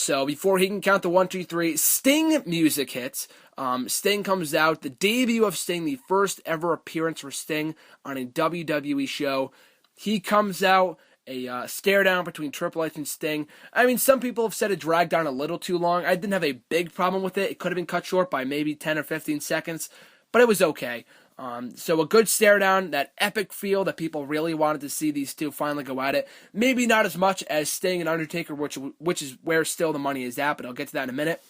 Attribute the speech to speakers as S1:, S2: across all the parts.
S1: So before he can count the 1, 2, 3, Sting music hits. Sting comes out, the debut of Sting, the first ever appearance for Sting on a WWE show. He comes out, a stare down between Triple H and Sting. I mean, some people have said it dragged on a little too long. I didn't have a big problem with it. It could have been cut short by maybe 10 or 15 seconds, but it was okay. So a good stare down, that epic feel that people really wanted to see these two finally go at it. Maybe not as much as Sting and Undertaker, which is where still the money is at, but I'll get to that in a minute.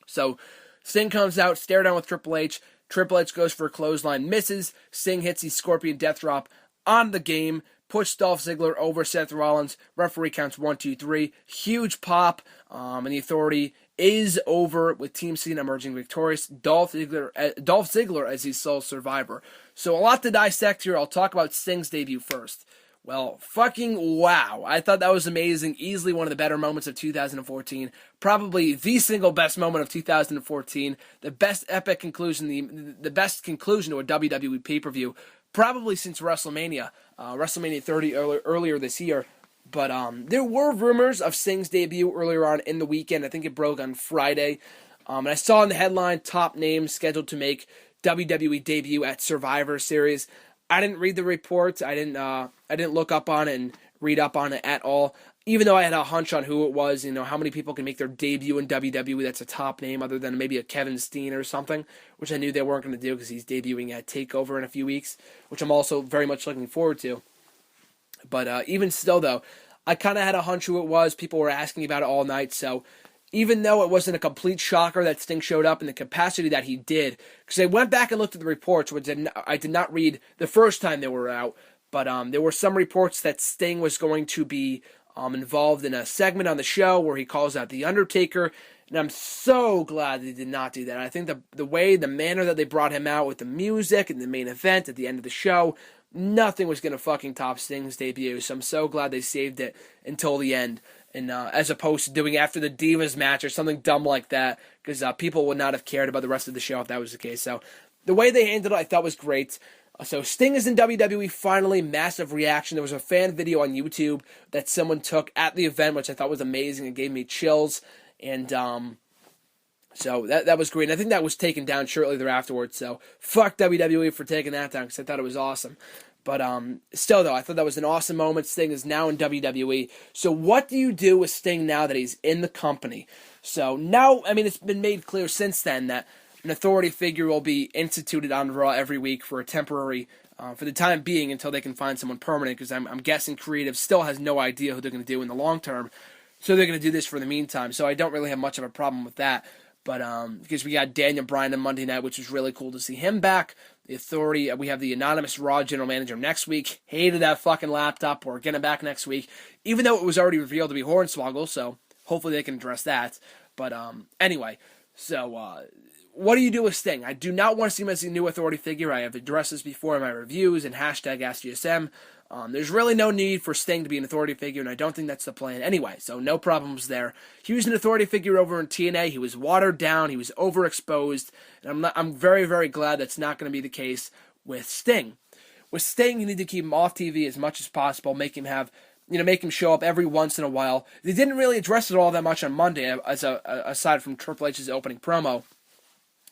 S1: So Sting comes out, stare down with Triple H. Triple H goes for a clothesline, misses. Sting hits the Scorpion Death Drop on the game, push Dolph Ziggler over Seth Rollins. Referee counts 1, 2, 3. Huge pop, and the Authority is over with Team Cena emerging victorious. Dolph Ziggler as the sole survivor. So a lot to dissect here. I'll talk about Sting's debut first. Well, fucking wow. I thought that was amazing. Easily one of the better moments of 2014. Probably the single best moment of 2014. The best epic conclusion, the best conclusion to a WWE pay-per-view, probably since WrestleMania. WrestleMania 30 earlier this year. But there were rumors of Sting's debut earlier on in the weekend. I think it broke on Friday. And I saw in the headline, top names scheduled to make WWE debut at Survivor Series. I didn't read the reports. I didn't look up on it and read up on it at all. Even though I had a hunch on who it was, how many people can make their debut in WWE that's a top name other than maybe a Kevin Steen or something, which I knew they weren't going to do because he's debuting at TakeOver in a few weeks, which I'm also very much looking forward to. But even still, though, I kind of had a hunch who it was. People were asking about it all night, so even though it wasn't a complete shocker that Sting showed up in the capacity that he did, because I went back and looked at the reports, which I did not read the first time they were out, but there were some reports that Sting was going to be involved in a segment on the show where he calls out The Undertaker, and I'm so glad they did not do that. I think the manner that they brought him out with the music and the main event at the end of the show, nothing was going to fucking top Sting's debut, so I'm so glad they saved it until the end. And as opposed to doing after the Divas match or something dumb like that, because people would not have cared about the rest of the show if that was the case. So the way they handled it, I thought was great. So Sting is in WWE finally, massive reaction. There was a fan video on YouTube that someone took at the event, which I thought was amazing. It gave me chills, and so that was great. And I think that was taken down shortly thereafterwards. So fuck WWE for taking that down because I thought it was awesome. But still, though, I thought that was an awesome moment. Sting is now in WWE. So what do you do with Sting now that he's in the company? So now, I mean, it's been made clear since then that an authority figure will be instituted on Raw every week for a temporary, for the time being, until they can find someone permanent, because I'm guessing creative still has no idea who they're going to do in the long term. So they're going to do this for the meantime. So I don't really have much of a problem with that. But because we got Daniel Bryan on Monday night, which was really cool to see him back. The Authority, we have the anonymous Raw general manager next week. Hated that fucking laptop. We're getting back next week. Even though it was already revealed to be Hornswoggle, so hopefully they can address that. But anyway, so what do you do with Sting? I do not want to see him as a new Authority figure. I have addressed this before in my reviews and hashtag AskGSM. There's really no need for Sting to be an Authority figure, and I don't think that's the plan anyway, so no problems there. He was an Authority figure over in TNA. He was watered down. He was overexposed, and I'm very, very glad that's not going to be the case with Sting. With Sting, you need to keep him off TV as much as possible, make him show up every once in a while. They didn't really address it all that much on Monday, aside from Triple H's opening promo,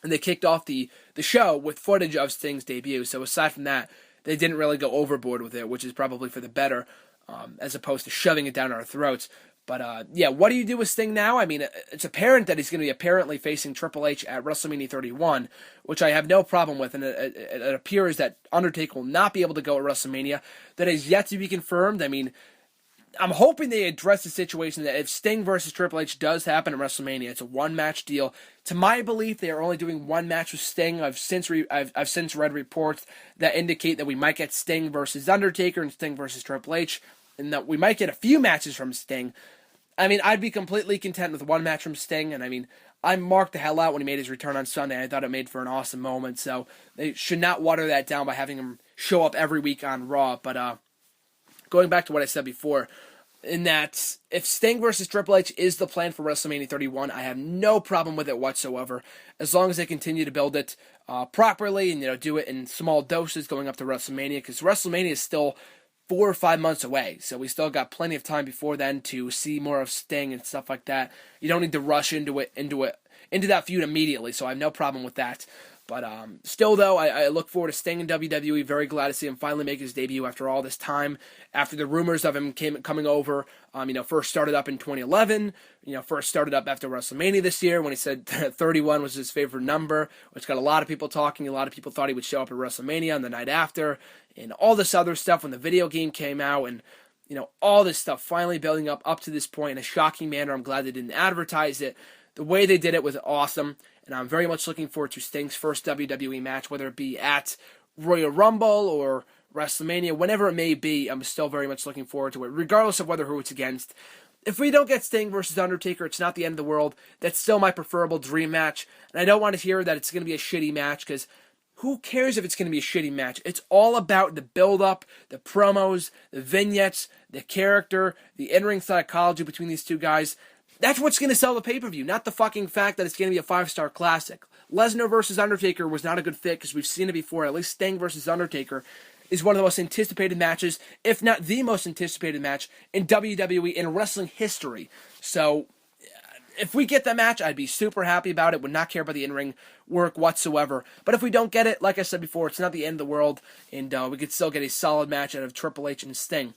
S1: and they kicked off the show with footage of Sting's debut, so aside from that, they didn't really go overboard with it, which is probably for the better, as opposed to shoving it down our throats. But, yeah, what do you do with Sting now? I mean, it's apparent that he's going to be apparently facing Triple H at WrestleMania 31, which I have no problem with, and it appears that Undertaker will not be able to go at WrestleMania. That is yet to be confirmed. I mean, I'm hoping they address the situation that if Sting versus Triple H does happen at WrestleMania, it's a one-match deal. To my belief, they are only doing one match with Sting. I've since read reports that indicate that we might get Sting versus Undertaker and Sting versus Triple H, and that we might get a few matches from Sting. I mean, I'd be completely content with one match from Sting, and I mean, I marked the hell out when he made his return on Sunday. I thought it made for an awesome moment, so they should not water that down by having him show up every week on Raw, but going back to what I said before, in that if Sting versus Triple H is the plan for WrestleMania 31, I have no problem with it whatsoever, as long as they continue to build it properly and do it in small doses going up to WrestleMania, because WrestleMania is still 4 or 5 months away, so we still got plenty of time before then to see more of Sting and stuff like that. You don't need to rush into that feud immediately, so I have no problem with that. But still, though, I look forward to Sting in WWE. Very glad to see him finally make his debut after all this time. After the rumors of him coming over, first started up in 2011. First started up after WrestleMania this year when he said 31 was his favorite number, which got a lot of people talking. A lot of people thought he would show up at WrestleMania on the night after, and all this other stuff when the video game came out, and all this stuff finally building up to this point in a shocking manner. I'm glad they didn't advertise it. The way they did it was awesome, and I'm very much looking forward to Sting's first WWE match, whether it be at Royal Rumble or WrestleMania, whenever it may be. I'm still very much looking forward to it, regardless of who it's against. If we don't get Sting versus Undertaker, it's not the end of the world. That's still my preferable dream match, and I don't want to hear that it's going to be a shitty match, because who cares if it's going to be a shitty match? It's all about the build-up, the promos, the vignettes, the character, the in-ring psychology between these two guys. That's what's going to sell the pay-per-view, not the fucking fact that it's going to be a 5-star classic. Lesnar versus Undertaker was not a good fit because we've seen it before. At least Sting versus Undertaker is one of the most anticipated matches, if not the most anticipated match in WWE in wrestling history. So if we get that match, I'd be super happy about it, would not care about the in-ring work whatsoever. But if we don't get it, like I said before, it's not the end of the world, and we could still get a solid match out of Triple H and Sting.